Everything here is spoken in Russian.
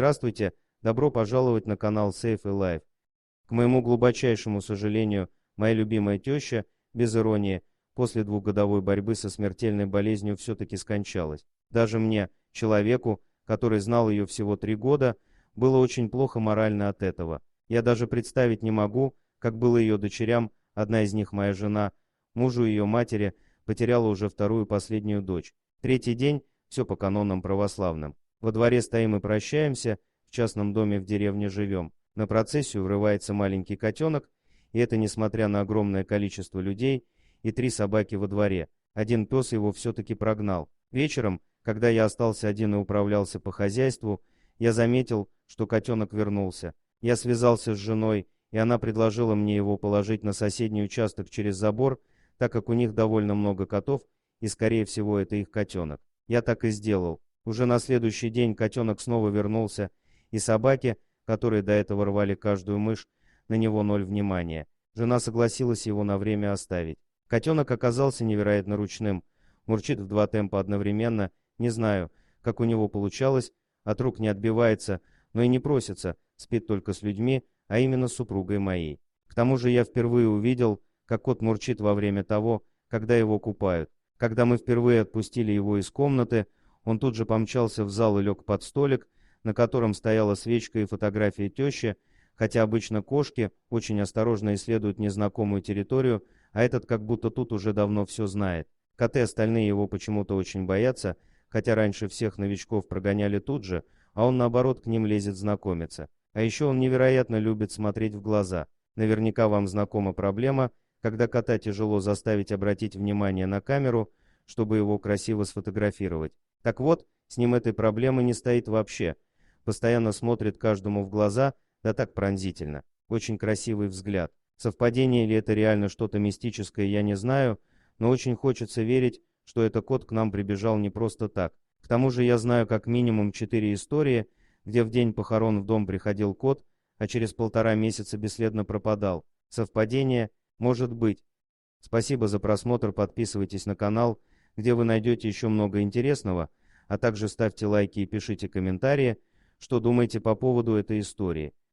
Здравствуйте, добро пожаловать на канал Safe Life. К моему глубочайшему сожалению, моя любимая теща, без иронии, после двухгодовой борьбы со смертельной болезнью все-таки скончалась. Даже мне, человеку, который знал ее всего 3 года, было очень плохо морально от этого. Я даже представить не могу, как было ее дочерям, одна из них моя жена, мужу ее матери, потеряла уже вторую последнюю дочь. Третий день, все по канонам православным. Во дворе стоим и прощаемся, в частном доме в деревне живем. На процессию врывается маленький котенок, и это несмотря на огромное количество людей и 3 собаки во дворе. Один пес его все-таки прогнал. Вечером, когда я остался один и управлялся по хозяйству, я заметил, что котенок вернулся. Я связался с женой, и она предложила мне его положить на соседний участок через забор, так как у них довольно много котов, и скорее всего это их котенок. Я так и сделал. Уже на следующий день котенок снова вернулся, и собаки, которые до этого рвали каждую мышь, на него 0 внимания. Жена согласилась его на время оставить. Котенок оказался невероятно ручным, мурчит в 2 темпа одновременно, не знаю, как у него получалось, от рук не отбивается, но и не просится, спит только с людьми, а именно с супругой моей. К тому же я впервые увидел, как кот мурчит во время того, когда его купают. Когда мы впервые отпустили его из комнаты, он тут же помчался в зал и лег под столик, на котором стояла свечка и фотография тещи, хотя обычно кошки очень осторожно исследуют незнакомую территорию, а этот как будто тут уже давно все знает. Коты остальные его почему-то очень боятся, хотя раньше всех новичков прогоняли тут же, а он наоборот к ним лезет знакомиться. А еще он невероятно любит смотреть в глаза. Наверняка вам знакома проблема, когда кота тяжело заставить обратить внимание на камеру, чтобы его красиво сфотографировать. Так вот, с ним этой проблемы не стоит вообще. Постоянно смотрит каждому в глаза, да так пронзительно. Очень красивый взгляд. Совпадение или это реально что-то мистическое, я не знаю, но очень хочется верить, что этот кот к нам прибежал не просто так. К тому же я знаю как минимум 4 истории, где в день похорон в дом приходил кот, а через 1,5 месяца бесследно пропадал. Совпадение? Может быть. Спасибо за просмотр, подписывайтесь на канал, где вы найдете еще много интересного, а также ставьте лайки и пишите комментарии, что думаете по поводу этой истории.